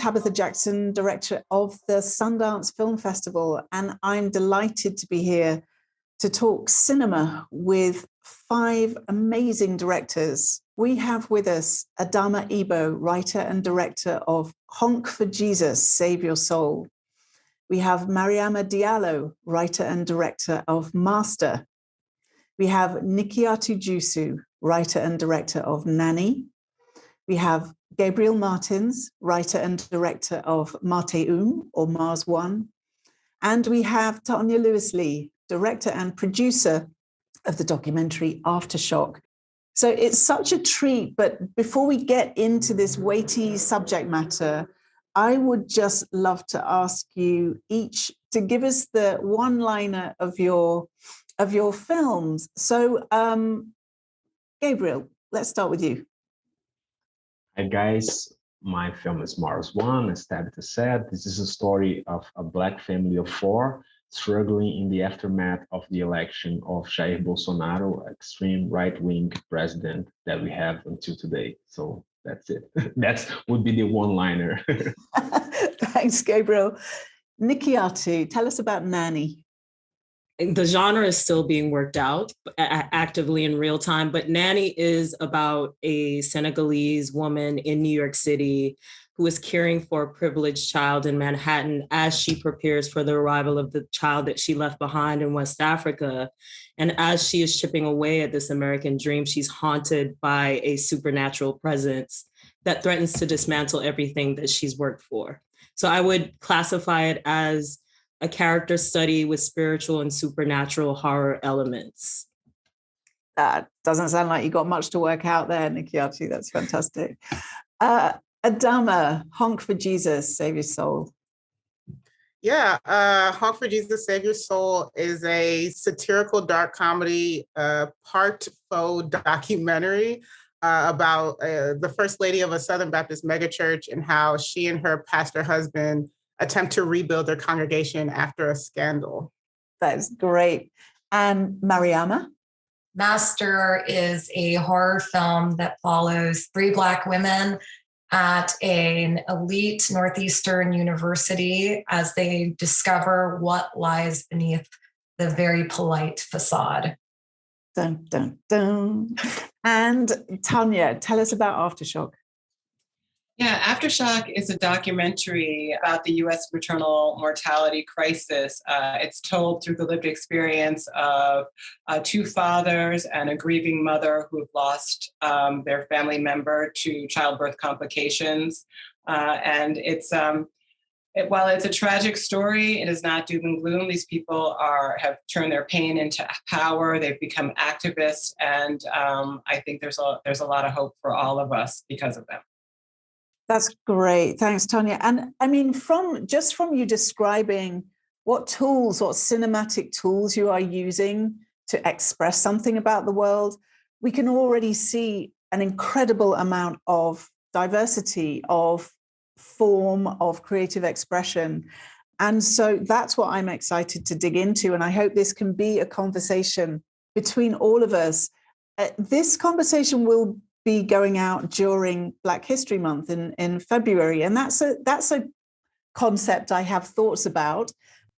Tabitha Jackson, director of the Sundance Film Festival, and I'm delighted to be here to talk cinema with 5 amazing directors. We have with us Adamma, writer and director of Honk for Jesus, Save Your Soul. We have Mariama Diallo, writer and director of Master. We have Nikyatu Jusu, writer and director of Nanny. We have Gabriel Martins, writer and director of Marte or Mars One. And we have Tonya Lewis-Lee, director and producer of the documentary Aftershock. So it's such a treat, but before we get into this weighty subject matter, I would just love to ask you each to give us the one-liner of your films. So, Gabriel, let's start with you. Hi guys, my film is Mars One. As Tabitha said, this is a story of a Black family of 4 struggling in the aftermath of the election of Jair Bolsonaro, extreme right-wing president that we have until today. So that's it. That would be the one-liner. Thanks, Gabriel. Nikyatu, tell us about Nanny. The genre is still being worked out actively in real time, but Nanny is about a Senegalese woman in New York City who is caring for a privileged child in Manhattan as she prepares for the arrival of the child that she left behind in West Africa. And as she is chipping away at this American dream, she's haunted by a supernatural presence that threatens to dismantle everything that she's worked for. So I would classify it as a character study with spiritual and supernatural horror elements. That doesn't sound like you got much to work out there, Nikyatu. That's fantastic. Adamma, Honk for Jesus, Save Your Soul. Yeah, Honk for Jesus, Save Your Soul is a satirical dark comedy, part faux documentary about the First Lady of a Southern Baptist megachurch and how she and her pastor husband attempt to rebuild their congregation after a scandal. That's great. And Mariama? Master is a horror film that follows 3 Black women at an elite Northeastern university as they discover what lies beneath the very polite facade. Dun, dun, dun. And Tonya, tell us about Aftershock. Yeah, Aftershock is a documentary about the U.S. maternal mortality crisis. It's told through the lived experience of 2 fathers and a grieving mother who have lost their family member to childbirth complications. And it's while it's a tragic story, it is not doom and gloom. These people have turned their pain into power. They've become activists, and I think there's a lot of hope for all of us because of them. That's great. Thanks, Tonya. And I mean, from you describing what cinematic tools you are using to express something about the world, we can already see an incredible amount of diversity, of form, of creative expression. And so that's what I'm excited to dig into. And I hope this can be a conversation between all of us. This conversation will be going out during Black History Month in February. And that's a concept I have thoughts about.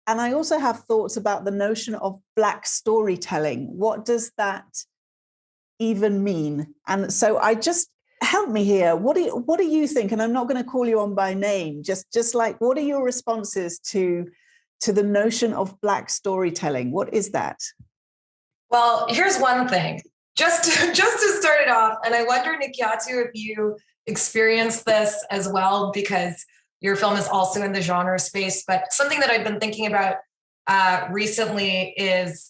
And I also have thoughts about the notion of Black storytelling. What does that even mean? And so help me here. What do you think? And I'm not going to call you on by name, just like, what are your responses to the notion of Black storytelling? What is that? Well, here's one thing. Just to start it off, and I wonder, Nikyatu, if you experienced this as well, because your film is also in the genre space, but something that I've been thinking about recently is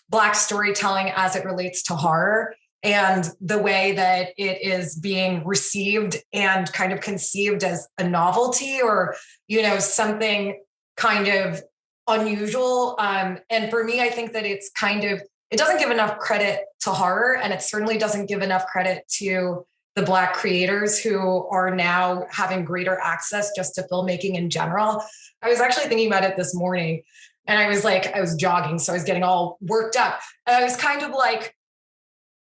Black storytelling as it relates to horror and the way that it is being received and kind of conceived as a novelty or, something kind of unusual. And for me, I think that it doesn't give enough credit to horror, and it certainly doesn't give enough credit to the Black creators who are now having greater access just to filmmaking in general. I was actually thinking about it this morning, and I was jogging, so I was getting all worked up. And I was kind of like,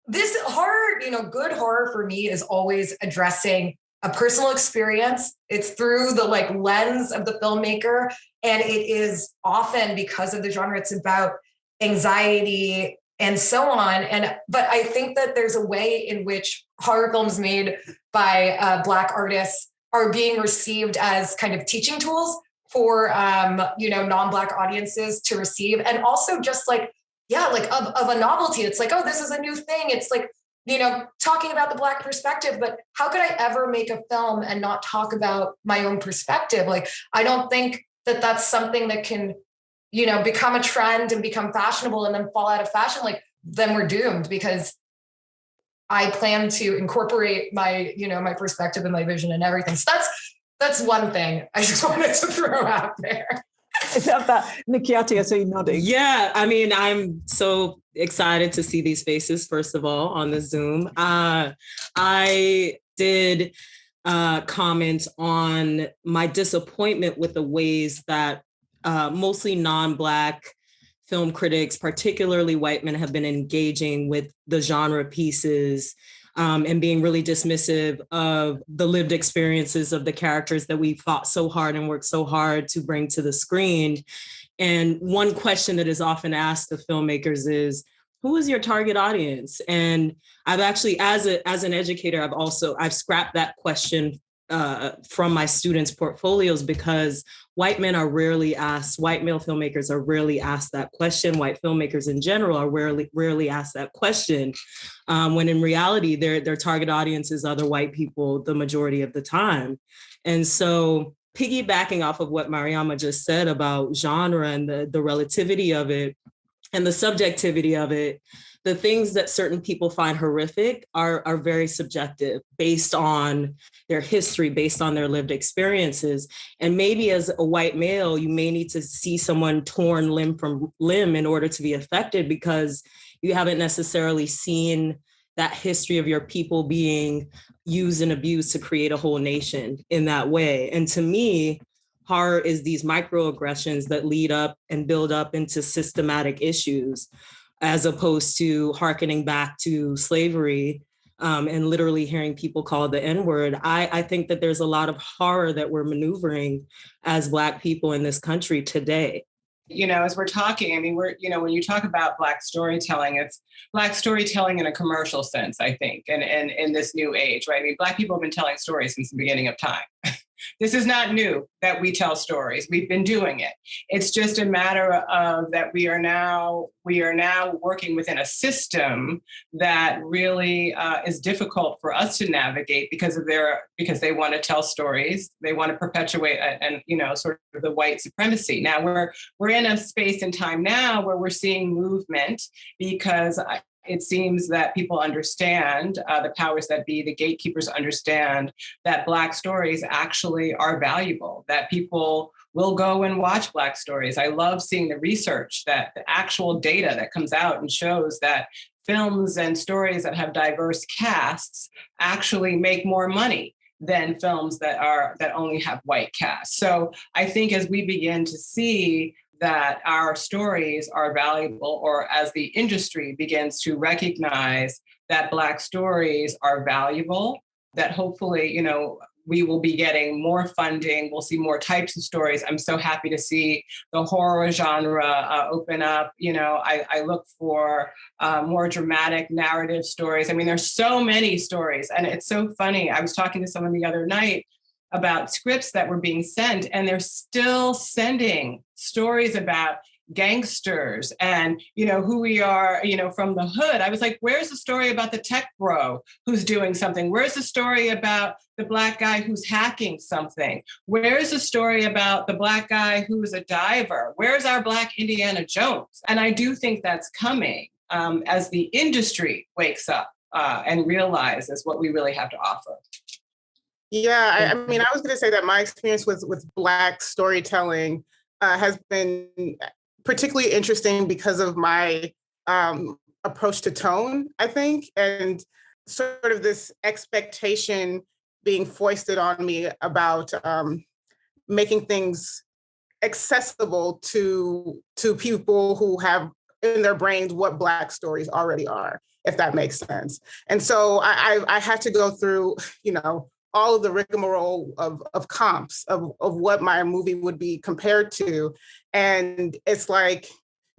this horror, good horror for me is always addressing a personal experience. It's through the like lens of the filmmaker. And it is often, because of the genre, it's about anxiety and so on. But I think that there's a way in which horror films made by Black artists are being received as kind of teaching tools for, non-Black audiences to receive. And also just like, of a novelty. It's like, oh, this is a new thing. It's like, talking about the Black perspective, but how could I ever make a film and not talk about my own perspective? Like, I don't think that that's something that can, become a trend and become fashionable and then fall out of fashion. Like, then we're doomed, because I plan to incorporate my, my perspective and my vision and everything. So that's one thing I just wanted to throw out there. I love that. Nikyatu, I see you nodding. Yeah, I mean, I'm so excited to see these faces, first of all, on the Zoom. I did comment on my disappointment with the ways that mostly non-Black film critics, particularly white men, have been engaging with the genre pieces and being really dismissive of the lived experiences of the characters that we fought so hard and worked so hard to bring to the screen. And one question that is often asked of filmmakers is, who is your target audience? And I've actually, as an educator, I've scrapped that question from my students' portfolios, because white male filmmakers are rarely asked that question. White filmmakers in general are rarely asked that question, when in reality, their target audience is other white people the majority of the time. And so, piggybacking off of what Mariama just said about genre and the relativity of it and the subjectivity of it, the things that certain people find horrific are very subjective, based on their history, based on their lived experiences. And maybe as a white male, you may need to see someone torn limb from limb in order to be affected, because you haven't necessarily seen that history of your people being used and abused to create a whole nation in that way. And to me, horror is these microaggressions that lead up and build up into systematic issues, as opposed to hearkening back to slavery and literally hearing people call it the N-word. I think that there's a lot of horror that we're maneuvering as Black people in this country today. As we're talking, I mean, when you talk about Black storytelling, it's Black storytelling in a commercial sense, I think, and in this new age, right? I mean, Black people have been telling stories since the beginning of time. This is not new that we tell stories. We've been doing it. It's just a matter of that we are now working within a system that really is difficult for us to navigate because they want to tell stories. They want to perpetuate and sort of the white supremacy. Now we're in a space and time now where we're seeing movement, because it seems that people understand, the powers that be, the gatekeepers understand that Black stories actually are valuable, that people will go and watch Black stories. I love seeing the research, that the actual data that comes out and shows that films and stories that have diverse casts actually make more money than films that only have white casts. So I think as we begin to see that our stories are valuable, or as the industry begins to recognize that Black stories are valuable, that hopefully, we will be getting more funding. We'll see more types of stories. I'm so happy to see the horror genre open up. I look for more dramatic narrative stories. I mean, there's so many stories, and it's so funny. I was talking to someone the other night about scripts that were being sent, and they're still sending stories about gangsters and, who we are, from the hood. I was like, where's the story about the tech bro who's doing something? Where's the story about the Black guy who's hacking something? Where's the story about the Black guy who's a diver? Where's our Black Indiana Jones? And I do think that's coming as the industry wakes up and realizes what we really have to offer. Yeah, I mean, I was going to say that my experience with Black storytelling has been particularly interesting because of my approach to tone, I think, and sort of this expectation being foisted on me about making things accessible to people who have in their brains what Black stories already are, if that makes sense. And so I had to go through, all of the rigmarole of comps of what my movie would be compared to. And it's like,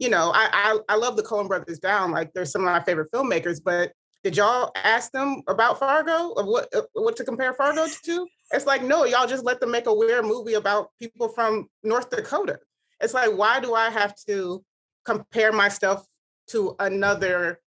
I love the Coen brothers down. Like, they're some of my favorite filmmakers, but did y'all ask them about Fargo, of what to compare Fargo to? It's like, no, y'all just let them make a weird movie about people from North Dakota. It's like, why do I have to compare my stuff to another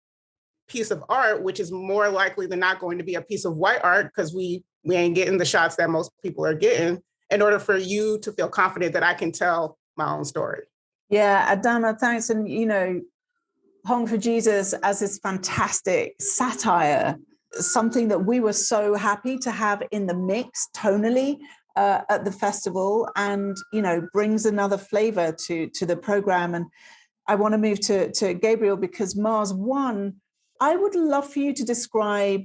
piece of art, which is more likely than not going to be a piece of white art, because we ain't getting the shots that most people are getting, in order for you to feel confident that I can tell my own story. Yeah, Adamma, thanks. And, Honk for Jesus as this fantastic satire, something that we were so happy to have in the mix tonally at the festival, and, brings another flavor to the program. And I want to move to Gabriel, because Mars One, I would love for you to describe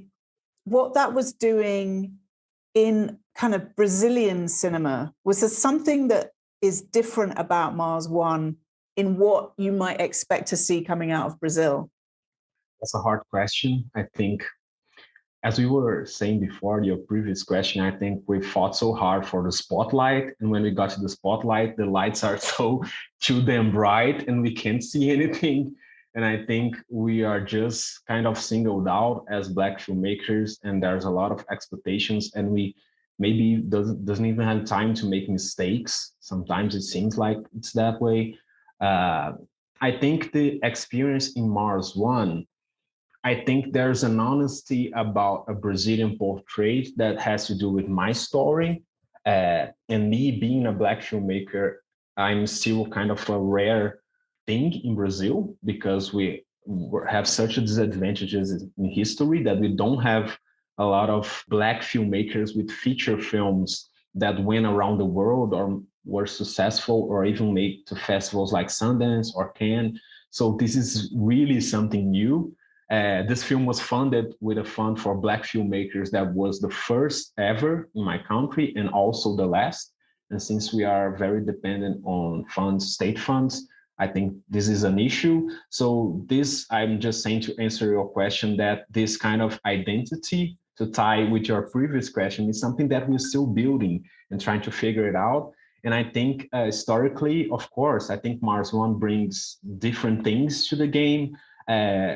what that was doing in kind of Brazilian cinema. Was there something that is different about Mars One in what you might expect to see coming out of Brazil? That's a hard question. I think, as we were saying before, your previous question, I think we fought so hard for the spotlight. And when we got to the spotlight, the lights are so too damn bright and we can't see anything. And I think we are just kind of singled out as Black filmmakers, and there's a lot of expectations, and we maybe doesn't even have time to make mistakes. Sometimes it seems like it's that way. I think the experience in Mars One, I think there's an honesty about a Brazilian portrait that has to do with my story. And me being a Black filmmaker, I'm still kind of a rare thing in Brazil, because we have such disadvantages in history that we don't have a lot of Black filmmakers with feature films that went around the world or were successful or even made to festivals like Sundance or Cannes. So this is really something new. This film was funded with a fund for Black filmmakers that was the first ever in my country and also the last. And since we are very dependent on funds, state funds, I think this is an issue. So this, I'm just saying to answer your question, that this kind of identity, to tie with your previous question, is something that we're still building and trying to figure it out. And I think historically, of course, I think Mars One brings different things to the game.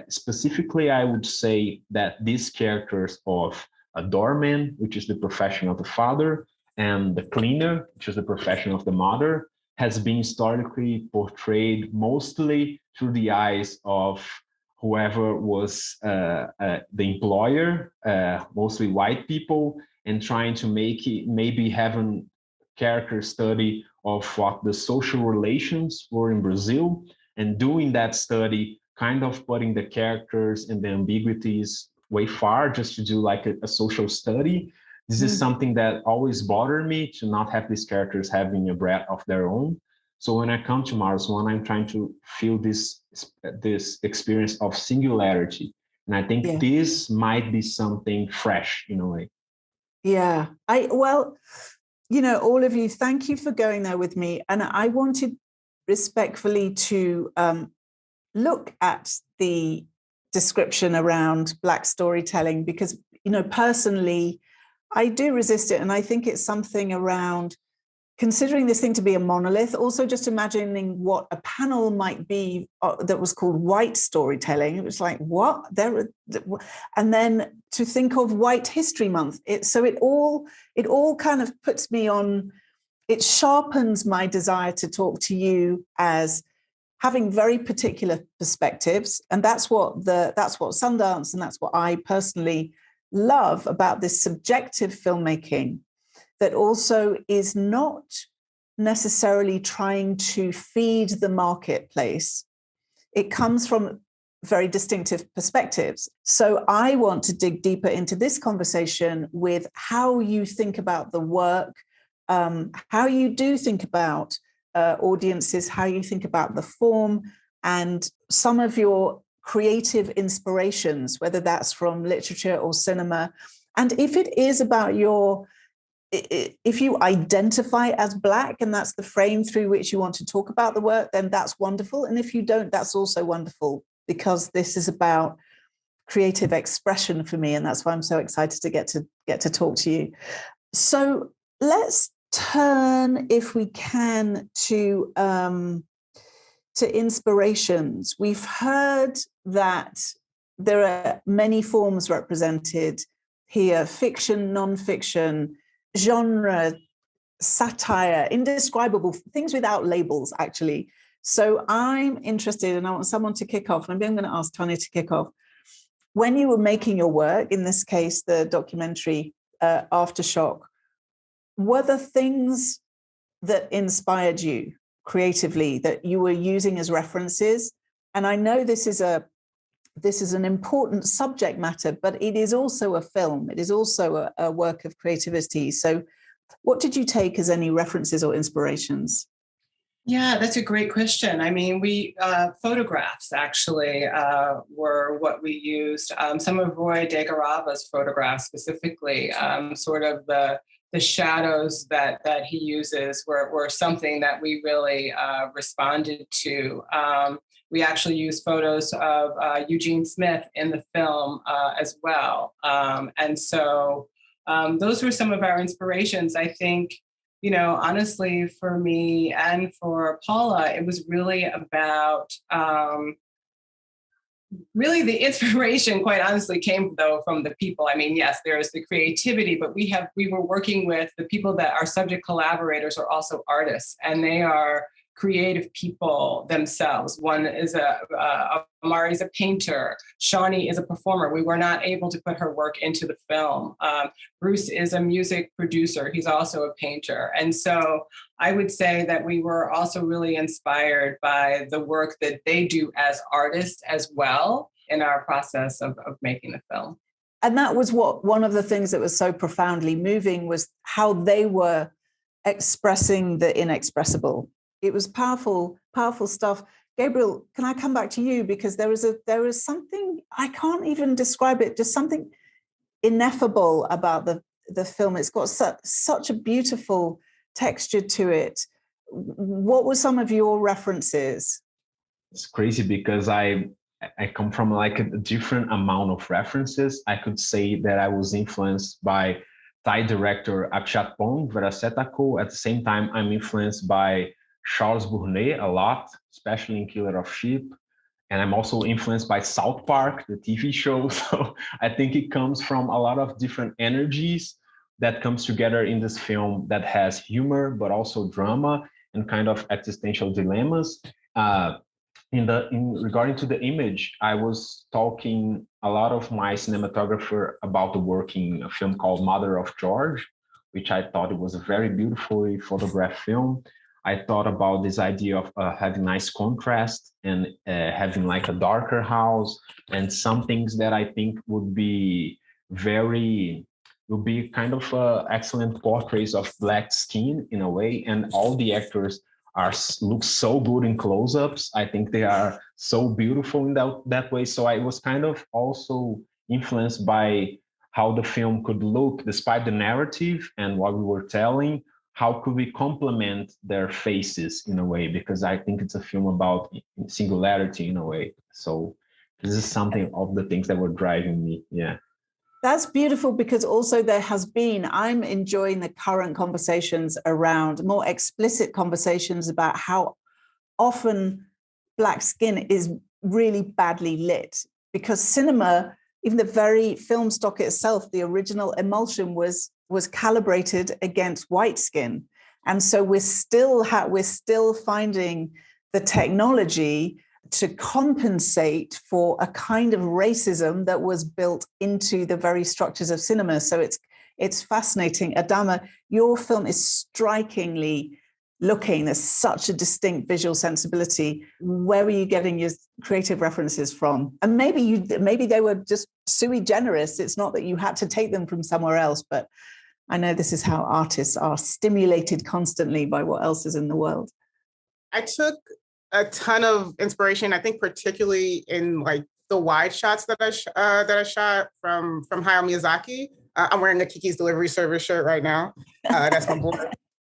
Specifically, I would say that these characters of a doorman, which is the profession of the father, and the cleaner, which is the profession of the mother, has been historically portrayed mostly through the eyes of whoever was the employer, mostly white people, and trying to make it, maybe having character study of what the social relations were in Brazil, and doing that study, kind of putting the characters and the ambiguities way far just to do like a social study. This is something that always bothered me, to not have these characters having a breath of their own. So when I come to Mars One, I'm trying to feel this experience of singularity. And I think this might be something fresh in a way. Yeah, well, all of you, thank you for going there with me. And I wanted respectfully to look at the description around Black storytelling, because, personally, I do resist it. And I think it's something around considering this thing to be a monolith, also just imagining what a panel might be that was called white storytelling. It was like, what? And then to think of White History Month. It all kind of puts me on, it sharpens my desire to talk to you as having very particular perspectives. And that's what Sundance, and that's what I personally love about this subjective filmmaking, that also is not necessarily trying to feed the marketplace. It comes from very distinctive perspectives. So I want to dig deeper into this conversation with how you think about the work, how you do think about audiences, how you think about the form, and some of your creative inspirations, whether that's from literature or cinema. And if it is about if you identify as Black and that's the frame through which you want to talk about the work, then that's wonderful. And if you don't, that's also wonderful, because this is about creative expression for me, and that's why I'm so excited to get to talk to you. So let's turn, if we can, to inspirations. We've heard that there are many forms represented here: fiction, non-fiction, genre, satire, indescribable things without labels, actually. So I'm interested, and I want someone to kick off. Maybe I'm going to ask Tonya to kick off. When you were making your work, in this case, the documentary Aftershock, were there things that inspired you creatively that you were using as references? And I know this is an important subject matter, but it is also a film. It is also a work of creativity. So what did you take as any references or inspirations? Yeah, that's a great question. I mean, we photographs actually were what we used. Some of Roy Degarava's photographs specifically, sort of the shadows that he uses were something that we really responded to. We actually used photos of Eugene Smith in the film as well. And so those were some of our inspirations. I think, you know, honestly, for me and for Paula, it was really about, really the inspiration, quite honestly, came though from the people. I mean, yes, there is the creativity, but we were working with the people that our subject collaborators are also artists, and they are creative people themselves. One is Mari's a painter. Shawnee is a performer. We were not able to put her work into the film. Bruce is a music producer. He's also a painter. And so I would say that we were also really inspired by the work that they do as artists as well in our process of making the film. And that was one of the things that was so profoundly moving, was how they were expressing the inexpressible. It was powerful, powerful stuff. Gabriel, can I come back to you? Because there is something, I can't even describe it, just something ineffable about the film. It's got such a beautiful texture to it. What were some of your references? It's crazy because I come from like a different amount of references. I could say that I was influenced by Thai director Apichatpong Veerasetako. At the same time, I'm influenced by Charles Bournet a lot, especially in Killer of Sheep. And I'm also influenced by South Park, the TV show. So I think it comes from a lot of different energies that comes together in this film that has humor, but also drama and kind of existential dilemmas. In regarding to the image, I was talking a lot of my cinematographer about the work in a film called Mother of George, which I thought it was a very beautifully photographed film. I thought about this idea of having nice contrast and having like a darker house, and some things that I think would be kind of excellent portraits of Black skin in a way. And all the actors look so good in close-ups. I think they are so beautiful in that way. So I was kind of also influenced by how the film could look despite the narrative and what we were telling. How could we complement their faces in a way? Because I think it's a film about singularity in a way. So this is something of the things that were driving me. Yeah. That's beautiful, because also I'm enjoying the current conversations around, more explicit conversations about how often Black skin is really badly lit, because cinema, even the very film stock itself, the original emulsion was calibrated against white skin. And so we're still finding the technology to compensate for a kind of racism that was built into the very structures of cinema. So it's fascinating. Adamma, your film is strikingly looking. There's such a distinct visual sensibility. Where were you getting your creative references from? And maybe they were just sui generis. It's not that you had to take them from somewhere else, but I know this is how artists are stimulated constantly by what else is in the world. I took a ton of inspiration, I think, particularly in like the wide shots that I shot from Hayao Miyazaki. I'm wearing a Kiki's Delivery Service shirt right now. That's my boy.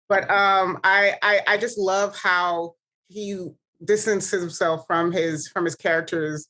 But I just love how he distances himself from his characters.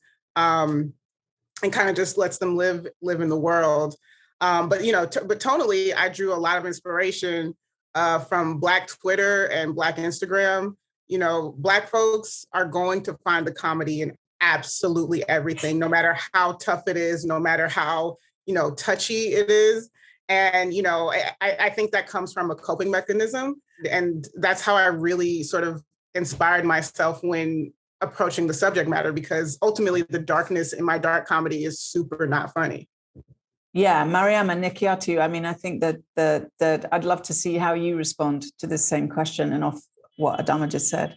and kind of just lets them live in the world. But, you know, but tonally, I drew a lot of inspiration from Black Twitter and Black Instagram. You know, Black folks are going to find the comedy in absolutely everything, no matter how tough it is, no matter how, you know, touchy it is. And, you know, I think that comes from a coping mechanism. And that's how I really sort of inspired myself when approaching the subject matter, because ultimately the darkness in my dark comedy is super not funny. Yeah, Mariama, Nikyatu, I mean, I think that I'd love to see how you respond to this same question and off what Adamma just said.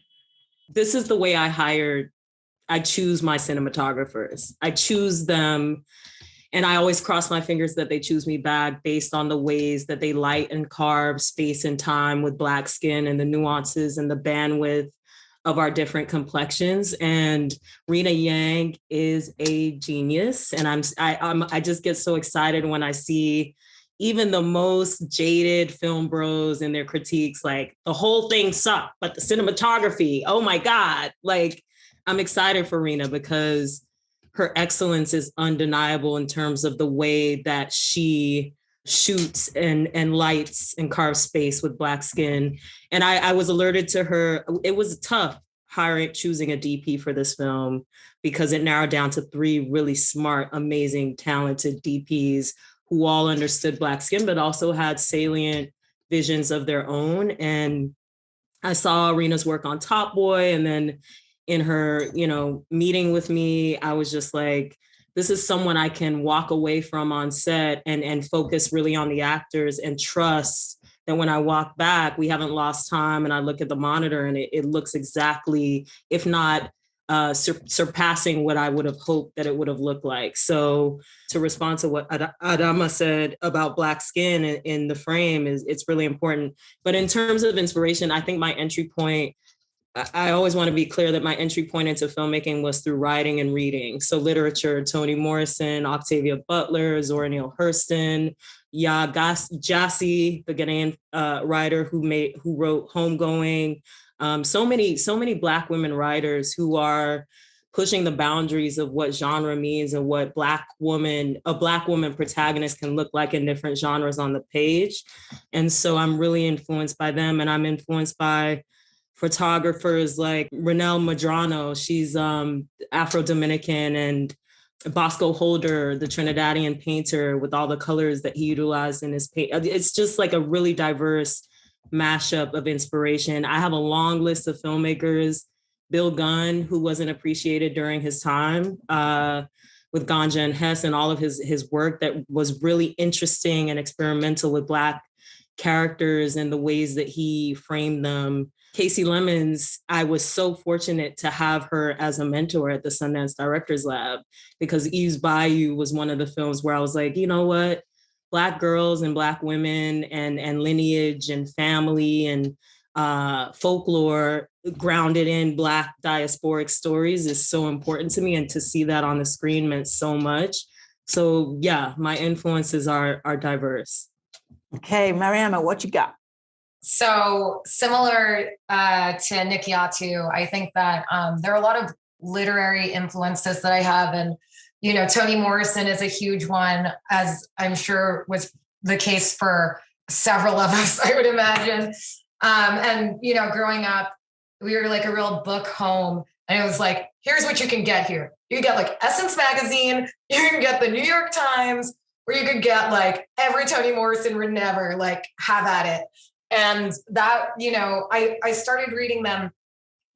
This is the way I choose my cinematographers. I choose them, and I always cross my fingers that they choose me back based on the ways that they light and carve space and time with Black skin and the nuances and the bandwidth of our different complexions. And Rena Yang is a genius. And I just get so excited when I see even the most jaded film bros in their critiques, like the whole thing sucked, but the cinematography, oh my God. Like, I'm excited for Rena because her excellence is undeniable in terms of the way that she shoots and lights and carves space with Black skin. And I was alerted to her. It was tough choosing a DP for this film because it narrowed down to 3 really smart, amazing, talented DPs who all understood Black skin, but also had salient visions of their own. And I saw Rena's work on Top Boy, and then in her, you know, meeting with me, I was just like, this is someone I can walk away from on set and focus really on the actors and trust that when I walk back, we haven't lost time, and I look at the monitor and it looks exactly, if not surpassing what I would have hoped that it would have looked like. So to respond to what Adamma said about Black skin in the frame it's really important. But in terms of inspiration, I think my entry point, I always want to be clear that my entry point into filmmaking was through writing and reading. So literature, Toni Morrison, Octavia Butler, Zora Neale Hurston, Yaa Gyasi, the Ghanaian writer who wrote Homegoing. So many Black women writers who are pushing the boundaries of what genre means and what a Black woman protagonist can look like in different genres on the page. And so I'm really influenced by them, and I'm influenced by photographers like Renelle Medrano. She's Afro-Dominican, and Bosco Holder, the Trinidadian painter, with all the colors that he utilized in his paint. It's just like a really diverse mashup of inspiration. I have a long list of filmmakers. Bill Gunn, who wasn't appreciated during his time with Ganja and Hess, and all of his work that was really interesting and experimental with Black characters and the ways that he framed them. Casey Lemons, I was so fortunate to have her as a mentor at the Sundance Directors Lab, because Eve's Bayou was one of the films where I was like, you know what? Black girls and Black women and lineage and family and folklore grounded in Black diasporic stories is so important to me. And to see that on the screen meant so much. So yeah, my influences are diverse. Okay, Mariama, what you got? So similar to Nikyatu, I think that there are a lot of literary influences that I have. And, you know, Toni Morrison is a huge one, as I'm sure was the case for several of us, I would imagine. And, you know, growing up, we were like a real book home. And it was like, here's what you can get here. You can get like Essence Magazine, you can get the New York Times, or you could get like every Toni Morrison would never, like, have at it. And that, you know, I started reading them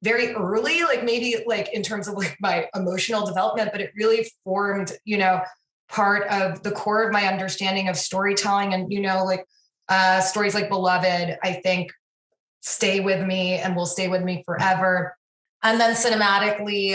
very early, like maybe like in terms of like my emotional development, but it really formed, you know, part of the core of my understanding of storytelling. And, you know, like stories like Beloved, I think stay with me and will stay with me forever. And then cinematically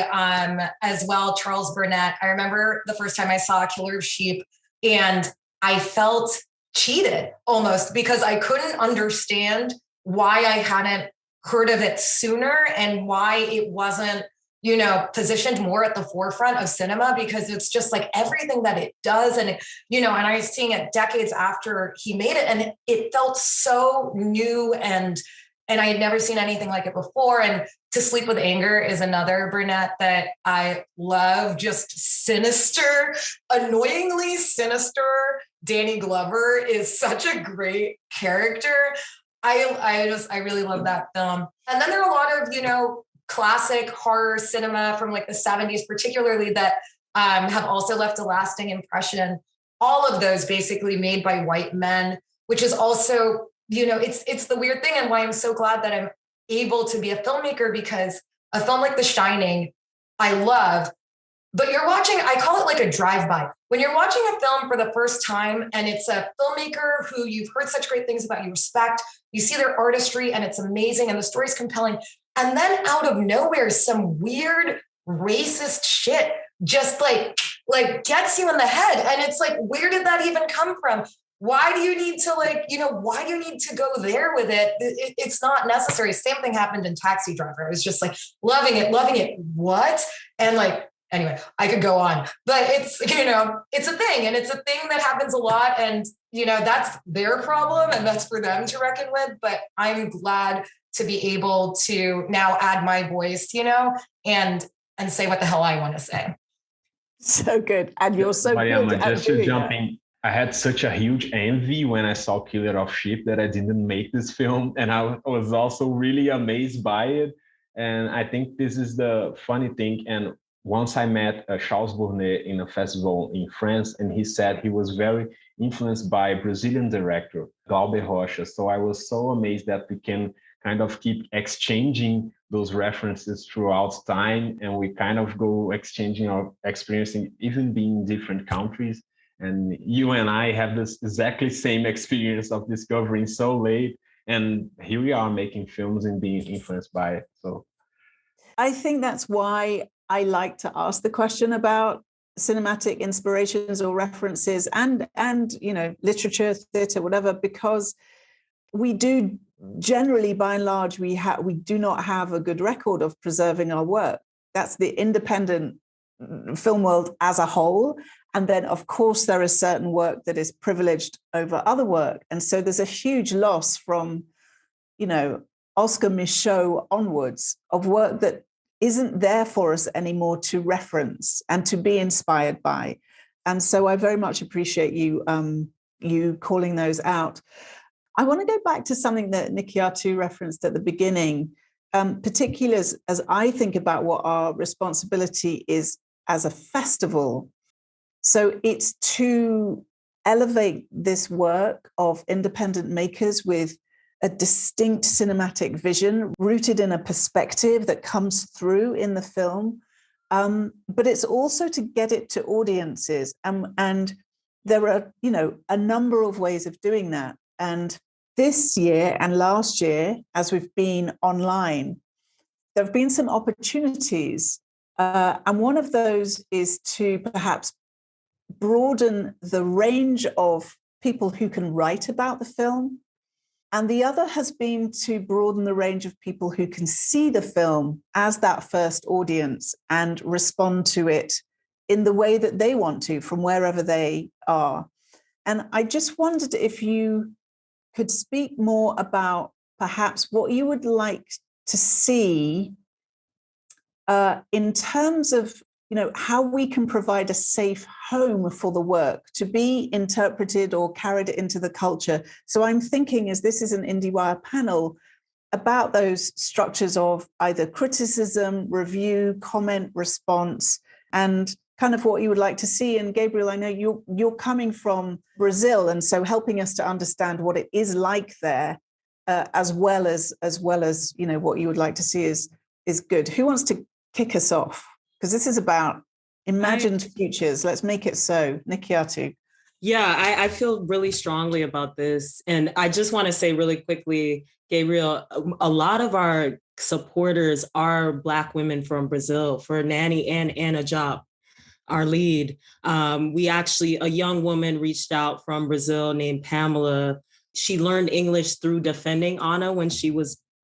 as well, Charles Burnett. I remember the first time I saw Killer of Sheep, and I felt cheated almost, because I couldn't understand why I hadn't heard of it sooner and why it wasn't, you know, positioned more at the forefront of cinema, because it's just like everything that it does. And, you know, and I was seeing it decades after he made it, and it felt so new and and I had never seen anything like it before. And To Sleep with Anger is another brunette that I love, just sinister, annoyingly sinister. Danny Glover is such a great character. I really love that film. And then there are a lot of, classic horror cinema from like the 70s, particularly, that have also left a lasting impression. All of those basically made by white men, which is also, it's the weird thing, and why I'm so glad that I'm able to be a filmmaker, because a film like The Shining, I love, but you're watching, I call it like a drive-by. When you're watching a film for the first time and it's a filmmaker who you've heard such great things about, you respect, you see their artistry and it's amazing and the story's compelling. And then out of nowhere, some weird racist shit just like gets you in the head. And it's like, where did that even come from? Why do you need to why do you need to go there with it? It's not necessary. Same thing happened in Taxi Driver. I was just like, loving it. What? And like, anyway, I could go on, but it's, it's a thing, and it's a thing that happens a lot. And, that's their problem and that's for them to reckon with. But I'm glad to be able to now add my voice, and say what the hell I want to say. So good. And you're so Mariama, good. just to jump in, I had such a huge envy when I saw Killer of Sheep that I didn't make this film. And I was also really amazed by it. And I think this is the funny thing. And once I met Charles Bournet in a festival in France, and he said he was very influenced by Brazilian director Galber Rocha. So I was so amazed that we can kind of keep exchanging those references throughout time, and we kind of go exchanging our experiencing, even being in different countries. And you and I have this exactly same experience of discovering so late, and here we are making films and being influenced by it. So I think that's why I like to ask the question about cinematic inspirations or references and literature, theatre, whatever, because we do generally, by and large, we do not have a good record of preserving our work. That's the independent film world as a whole. And then, of course, there is certain work that is privileged over other work. And so there's a huge loss from, Oscar Michaud onwards of work that isn't there for us anymore to reference and to be inspired by. And so I very much appreciate you calling those out. I want to go back to something that Nikyatu referenced at the beginning, particularly as I think about what our responsibility is as a festival. So it's to elevate this work of independent makers with a distinct cinematic vision rooted in a perspective that comes through in the film. But it's also to get it to audiences. And there are, a number of ways of doing that. And this year and last year, as we've been online, there have been some opportunities. And one of those is to perhaps broaden the range of people who can write about the film. And the other has been to broaden the range of people who can see the film as that first audience and respond to it in the way that they want to, from wherever they are. And I just wondered if you could speak more about perhaps what you would like to see in terms of, how we can provide a safe home for the work to be interpreted or carried into the culture. So I'm thinking, as this is an IndieWire panel, about those structures of either criticism, review, comment, response, and kind of what you would like to see. And Gabriel, I know you're coming from Brazil, and so helping us to understand what it is like there, as well as what you would like to see is good. Who wants to kick us off? Because this is about imagined futures. Let's make it so. Nikyatu. Yeah, I feel really strongly about this. And I just want to say really quickly, Gabriel, a lot of our supporters are Black women from Brazil, for Nanny and Anna Job, our lead. A young woman reached out from Brazil named Pamela. She learned English through defending Anna when she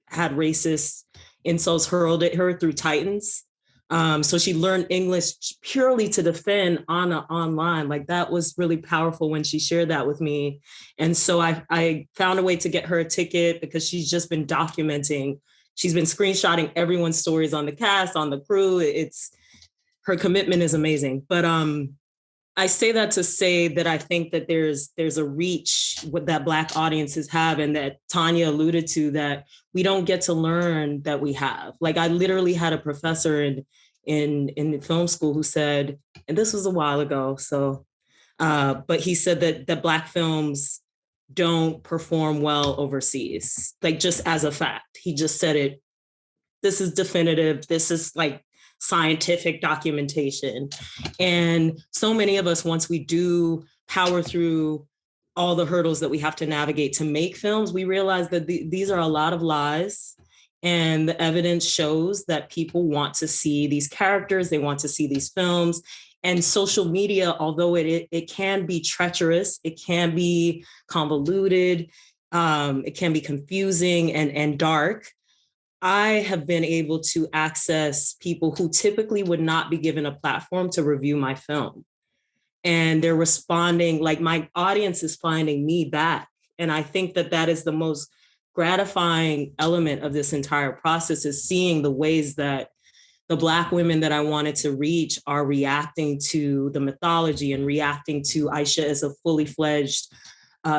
had racist insults hurled at her through Titans. So she learned English purely to defend online. Like that was really powerful when she shared that with me. And so I found a way to get her a ticket because she's just been documenting. She's been screenshotting everyone's stories on the cast, on the crew. Her commitment is amazing. But I say that to say that I think that there's a reach what that Black audiences have, and that Tonya alluded to, that we don't get to learn that we have. Like I literally had a professor in film school who said, and this was a while ago, so but he said that Black films don't perform well overseas, like just as a fact. He just said it. This is definitive. This is like scientific documentation. And so many of us, once we do power through all the hurdles that we have to navigate to make films, we realize that these are a lot of lies. And the evidence shows that people want to see these characters, they want to see these films. And social media, although it can be treacherous, it can be convoluted, it can be confusing and dark, I have been able to access people who typically would not be given a platform to review my film. And they're responding, like my audience is finding me back. And I think that is the most gratifying element of this entire process, is seeing the ways that the Black women that I wanted to reach are reacting to the mythology and reacting to Aisha as a fully fledged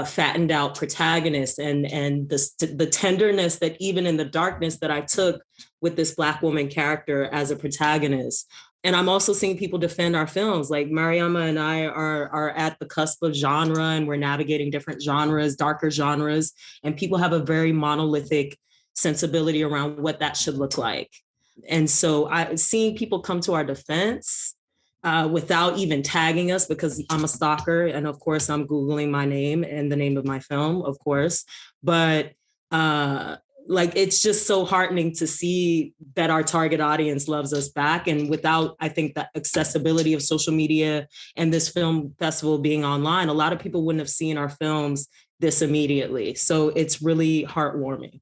fattened out protagonist, and the tenderness that even in the darkness that I took with this Black woman character as a protagonist. And I'm also seeing people defend our films. Like Mariama and I are at the cusp of genre, and we're navigating different genres, darker genres, and people have a very monolithic sensibility around what that should look like. And so seeing people come to our defense without even tagging us, because I'm a stalker, and of course I'm Googling my name and the name of my film, of course. But like, it's just so heartening to see that our target audience loves us back. And without, I think, the accessibility of social media and this film festival being online, a lot of people wouldn't have seen our films this immediately. So it's really heartwarming.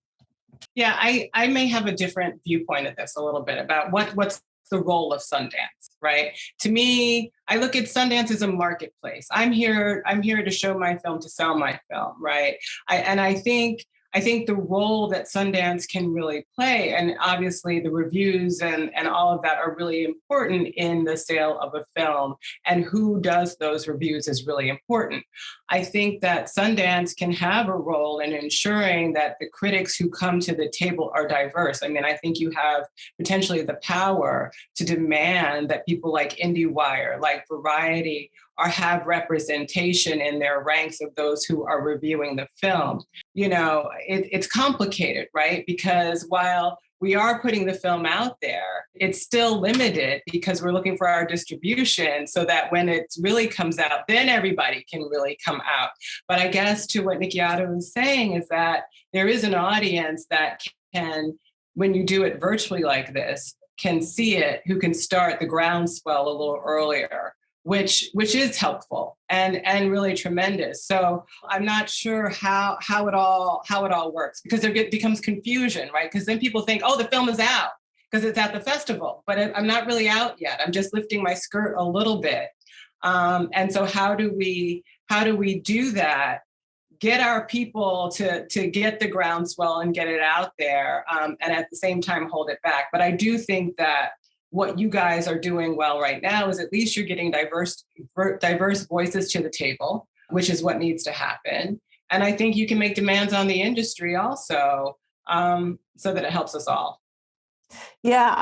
Yeah, I may have a different viewpoint of this a little bit about what's the role of Sundance, right? To me, I look at Sundance as a marketplace. I'm here to show my film, to sell my film, right? I think the role that Sundance can really play, and obviously the reviews and all of that are really important in the sale of a film, and who does those reviews is really important. I think that Sundance can have a role in ensuring that the critics who come to the table are diverse. I mean, I think you have potentially the power to demand that people like IndieWire, like Variety, or have representation in their ranks of those who are reviewing the film. You know, it's complicated, right? Because while we are putting the film out there, it's still limited because we're looking for our distribution so that when it really comes out, then everybody can really come out. But I guess to what Nikyatu was saying is that there is an audience that can, when you do it virtually like this, can see it, who can start the groundswell a little earlier, which is helpful and really tremendous. So I'm not sure how it all works, because there becomes confusion, right? Because then people think, oh, the film is out because it's at the festival, but I'm not really out yet. I'm just lifting my skirt a little bit. And so how do we do that? Get our people to get the groundswell and get it out there, and at the same time hold it back. But I do think that what you guys are doing well right now is at least you're getting diverse voices to the table, which is what needs to happen. And I think you can make demands on the industry also, so that it helps us all. Yeah,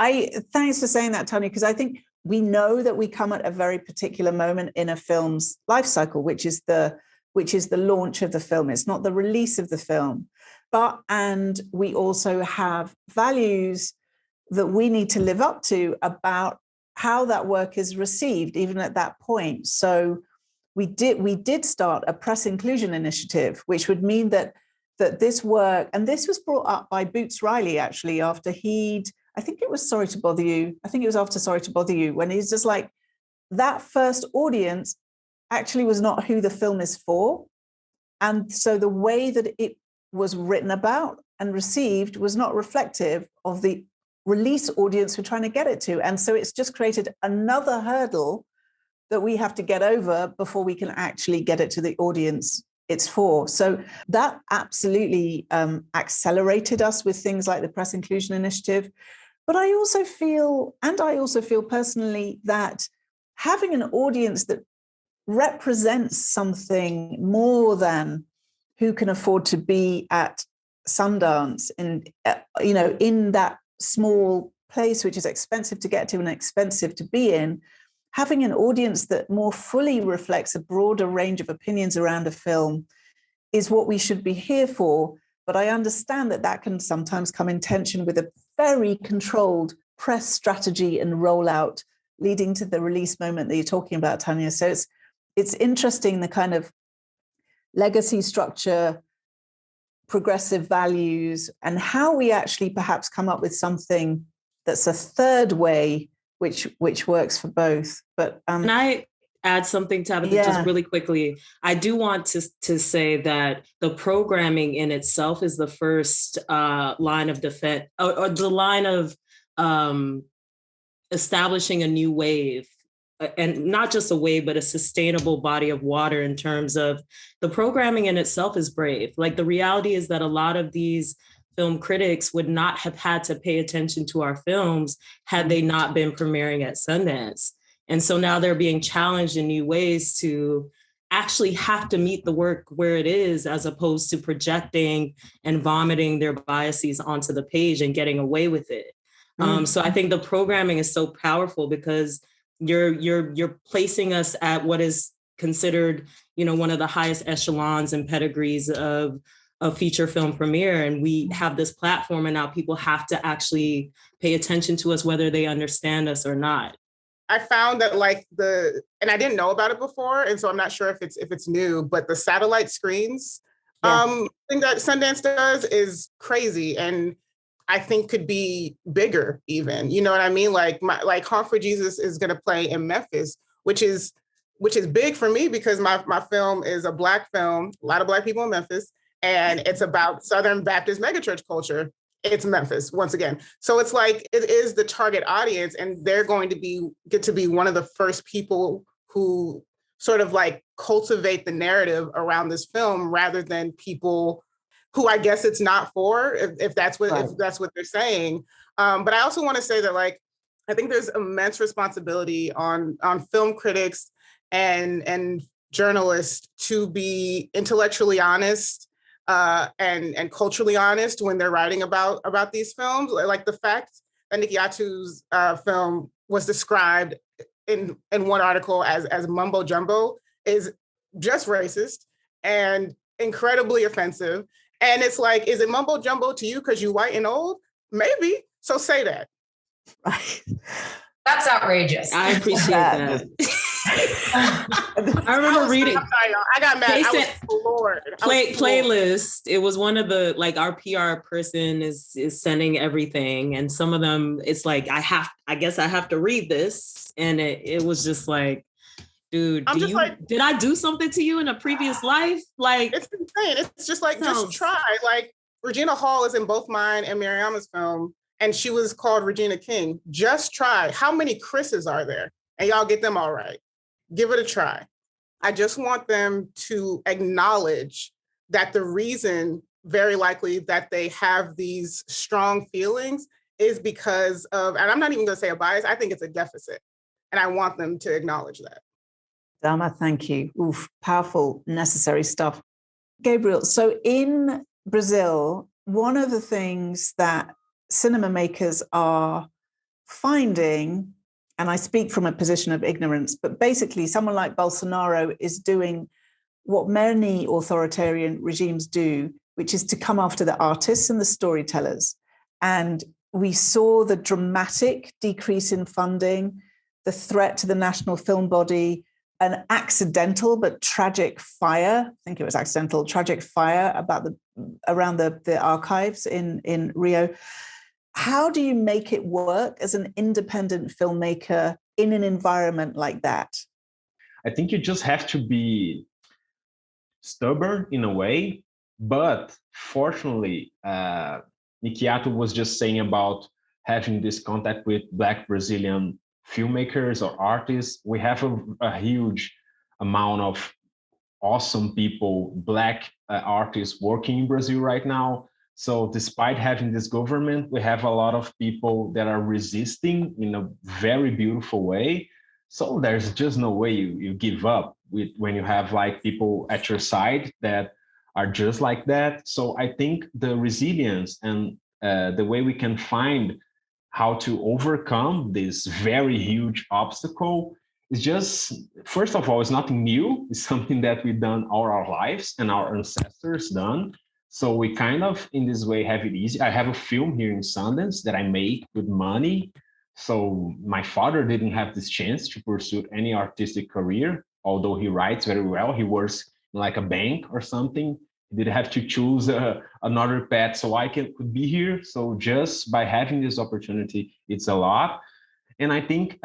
thanks for saying that, Tonya, because I think we know that we come at a very particular moment in a film's life cycle, which is the launch of the film. It's not the release of the film, and we also have values that we need to live up to about how that work is received, even at that point. So we did start a press inclusion initiative, which would mean that this work, and this was brought up by Boots Riley, actually, after I think it was Sorry to Bother You. I think it was after Sorry to Bother You, when he's just like, that first audience actually was not who the film is for. And so the way that it was written about and received was not reflective of the release audience we're trying to get it to. And so it's just created another hurdle that we have to get over before we can actually get it to the audience it's for. So that absolutely accelerated us with things like the Press Inclusion Initiative. But I also feel personally that having an audience that represents something more than who can afford to be at Sundance and, in that small place, which is expensive to get to and expensive to be in, having an audience that more fully reflects a broader range of opinions around a film is what we should be here for. But I understand that can sometimes come in tension with a very controlled press strategy and rollout leading to the release moment that you're talking about, Tonya. So it's interesting, the kind of legacy structure, progressive values, and how we actually perhaps come up with something that's a third way which works for both. But can I add something, Tabitha, just really quickly? I do want to say that the programming in itself is the first line of defense, or the line of establishing a new wave, and not just a wave, but a sustainable body of water in terms of the programming in itself is brave. Like, the reality is that a lot of these film critics would not have had to pay attention to our films had they not been premiering at Sundance. And so now they're being challenged in new ways to actually have to meet the work where it is, as opposed to projecting and vomiting their biases onto the page and getting away with it. So I think the programming is so powerful because you're placing us at what is considered, one of the highest echelons and pedigrees of a feature film premiere. And we have this platform, and now people have to actually pay attention to us, whether they understand us or not. I found that and I didn't know about it before, and so I'm not sure if it's new, but the satellite screens thing that Sundance does is crazy, and I think could be bigger even. You know what I mean? Like Honk for Jesus is going to play in Memphis, which is big for me because my film is a Black film, a lot of Black people in Memphis, and it's about Southern Baptist megachurch culture. It's Memphis once again. So it's like, it is the target audience, and they're going to get to be one of the first people who sort of like cultivate the narrative around this film, rather than people who I guess it's not for, if that's what they're saying. But I also want to say that, like, I think there's immense responsibility on film critics and journalists to be intellectually honest and culturally honest when they're writing about these films. Like the fact that Nikyatu's film was described in one article as mumbo jumbo is just racist and incredibly offensive. And it's like, is it mumbo jumbo to you because you white and old? Maybe. So say that. Right. That's outrageous. I appreciate that. I remember reading. I'm sorry, y'all. I got mad. I was floored. Playlist. It was one of the, like, our PR person is sending everything, and some of them, it's like, I guess I have to read this, and it was just like, dude, did I do something to you in a previous life? Like, it's insane. It's just like, just try. Like, Regina Hall is in both mine and Mariama's film, and she was called Regina King. Just try. How many Chris's are there? And y'all get them all right. Give it a try. I just want them to acknowledge that the reason, very likely, that they have these strong feelings is because of, and I'm not even going to say a bias, I think it's a deficit. And I want them to acknowledge that. Adamma, thank you. Oof, powerful, necessary stuff. Gabriel, so in Brazil, one of the things that cinema makers are finding, and I speak from a position of ignorance, but basically someone like Bolsonaro is doing what many authoritarian regimes do, which is to come after the artists and the storytellers. And we saw the dramatic decrease in funding, the threat to the national film body, an accidental but tragic fire. I think it was accidental, tragic fire around the archives in Rio. How do you make it work as an independent filmmaker in an environment like that? I think you just have to be stubborn in a way, but fortunately, Nikyatu was just saying about having this contact with Black Brazilian filmmakers or artists. We have a huge amount of awesome people, Black artists working in Brazil right now. So despite having this government, we have a lot of people that are resisting in a very beautiful way. So there's just no way you give up when you have like people at your side that are just like that. So I think the resilience and the way we can find how to overcome this very huge obstacle is just, first of all, it's nothing new. It's something that we've done all our lives and our ancestors done. So we kind of, in this way, have it easy. I have a film here in Sundance that I made with money. So my father didn't have this chance to pursue any artistic career, although he writes very well. He works in like a bank or something. He did have to choose another path so I could be here. So just by having this opportunity, it's a lot. And I think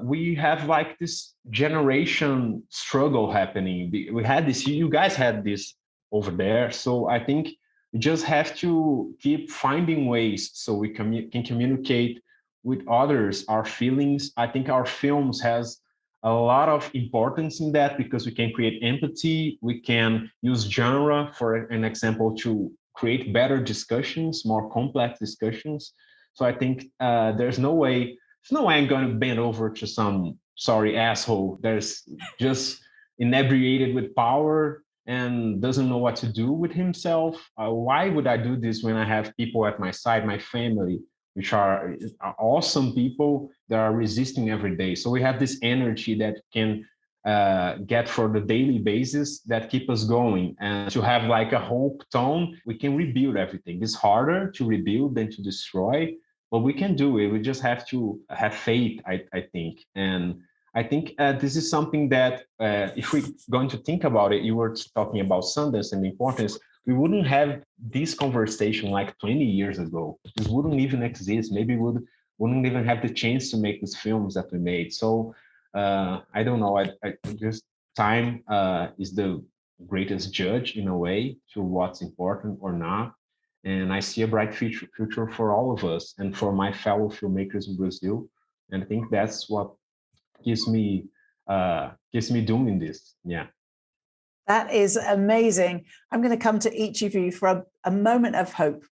we have like this generation struggle happening. We had this, you guys had this over there. So I think we just have to keep finding ways so we can communicate with others, our feelings. I think our films has a lot of importance in that because we can create empathy. We can use genre, for an example, to create better discussions, more complex discussions. So I think there's no way I'm going to bend over to some sorry asshole that's just inebriated with power and doesn't know what to do with himself. Why would I do this when I have people at my side, my family, which are awesome people that are resisting every day? So we have this energy that can get for the daily basis that keep us going, and to have like a hope tone, we can rebuild everything. It's harder to rebuild than to destroy, but we can do it. We just have to have faith, I think. And I think this is something that if we're going to think about it, you were talking about Sundance and the importance, we wouldn't have this conversation like 20 years ago. This wouldn't even exist. Maybe we wouldn't even have the chance to make these films that we made. So I don't know. I just time is the greatest judge in a way to what's important or not. And I see a bright future for all of us and for my fellow filmmakers in Brazil. And I think that's what gives me doing this. Yeah. That is amazing. I'm going to come to each of you for a moment of hope.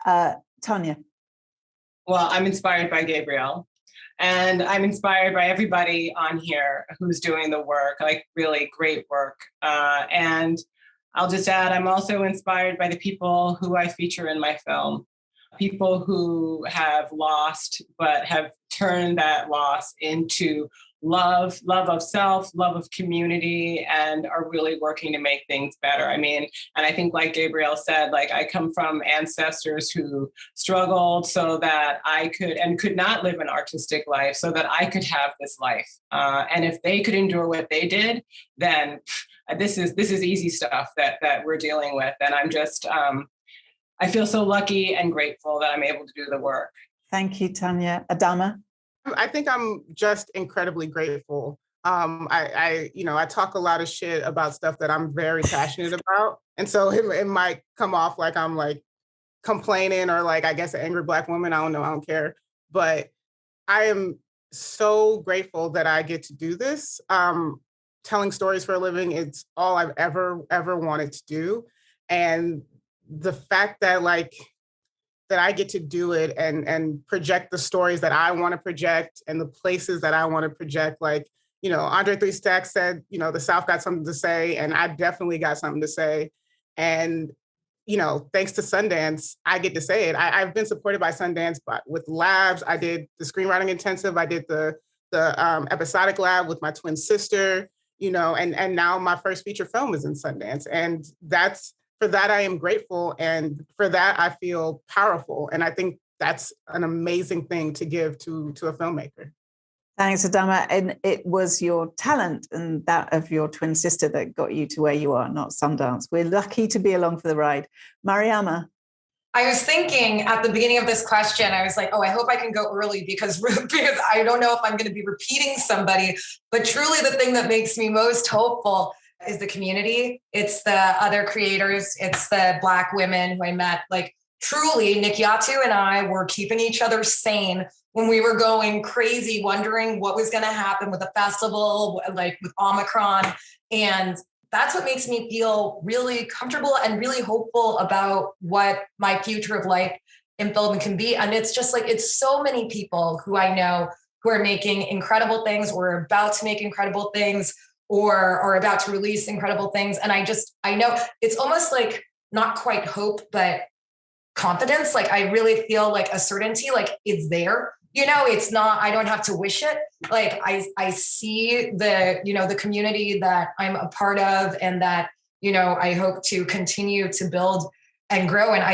Tonya. Well, I'm inspired by Gabriel, and I'm inspired by everybody on here who's doing the work, like really great work. And I'll just add, I'm also inspired by the people who I feature in my film, people who have lost, but have turned that loss into love of self, love of community, and are really working to make things better. I mean, and I think like Gabriel said, like I come from ancestors who struggled so that I could not live an artistic life so that I could have this life. And if they could endure what they did, then this is easy stuff that we're dealing with. And I'm just, I feel so lucky and grateful that I'm able to do the work. Thank you, Tonya. Adamma? I think I'm just incredibly grateful. I talk a lot of shit about stuff that I'm very passionate about. And so it might come off like I'm like complaining or like, I guess, an angry Black woman. I don't know. I don't care. But I am so grateful that I get to do this. Telling stories for a living, it's all I've ever wanted to do. And the fact that that I get to do it and project the stories that I want to project and the places that I want to project. Like, Andre 3 Stacks said, the South got something to say, and I definitely got something to say. And, thanks to Sundance, I get to say it. I've been supported by Sundance, but with labs, I did the screenwriting intensive. I did the episodic lab with my twin sister, and now my first feature film is in Sundance. And for that, I am grateful. And for that, I feel powerful. And I think that's an amazing thing to give to a filmmaker. Thanks, Adamma. And it was your talent and that of your twin sister that got you to where you are, not Sundance. We're lucky to be along for the ride. Mariama. I was thinking at the beginning of this question, I was like, oh, I hope I can go early because I don't know if I'm going to be repeating somebody. But truly the thing that makes me most hopeful is the community. It's the other creators. It's the Black women who I met. Like, truly, Nikyatu and I were keeping each other sane when we were going crazy, wondering what was going to happen with the festival, like with Omicron. And that's what makes me feel really comfortable and really hopeful about what my future of life in film can be. And it's just like, it's so many people who I know who are making incredible things, or about to make incredible things, or are about to release incredible things. And I know it's almost like not quite hope, but confidence. Like I really feel like a certainty, like it's there, it's not, I don't have to wish it. Like I see the community that I'm a part of, and that, I hope to continue to build and grow. And I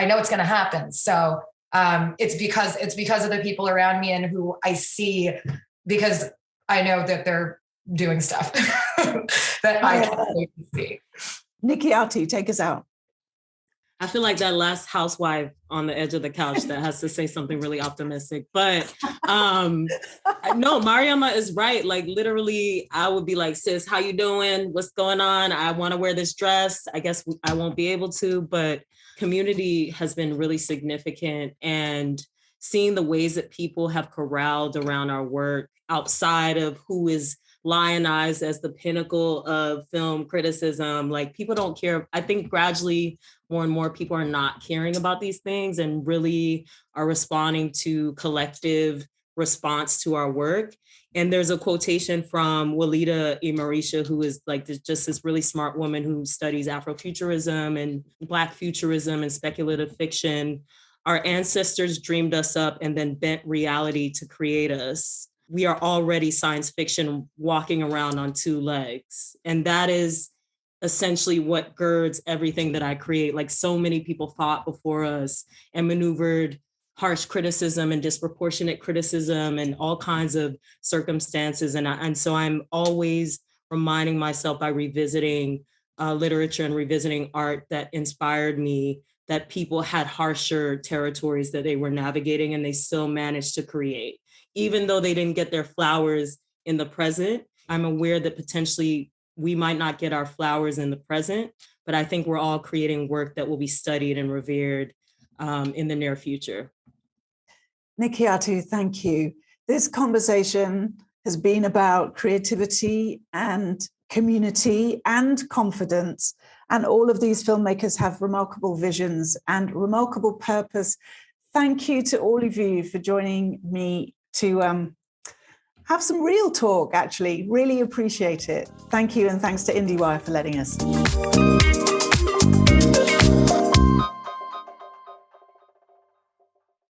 know it's going to happen. So it's because of the people around me and who I see, because I know that they're doing stuff that I can't wait to see. Nikyatu, take us out. I feel like that last housewife on the edge of the couch that has to say something really optimistic. But no, Mariama is right. Like literally, I would be like, sis, how you doing? What's going on? I want to wear this dress. I guess I won't be able to, but community has been really significant. And seeing the ways that people have corralled around our work outside of who is lionized as the pinnacle of film criticism. Like people don't care. I think gradually more and more people are not caring about these things and really are responding to collective response to our work. And there's a quotation from Walida Imarisha, who is like just this really smart woman who studies Afrofuturism and Black futurism and speculative fiction. Our ancestors dreamed us up and then bent reality to create us. We are already science fiction walking around on two legs. And that is essentially what girds everything that I create. Like so many people fought before us and maneuvered harsh criticism and disproportionate criticism and all kinds of circumstances. And so I'm always reminding myself by revisiting literature and revisiting art that inspired me, that people had harsher territories that they were navigating and they still managed to create. Even though they didn't get their flowers in the present, I'm aware that potentially we might not get our flowers in the present, but I think we're all creating work that will be studied and revered in the near future. Nikyatu, thank you. This conversation has been about creativity and community and confidence. And all of these filmmakers have remarkable visions and remarkable purpose. Thank you to all of you for joining me to have some real talk, actually. Really appreciate it. Thank you, and thanks to IndieWire for letting us.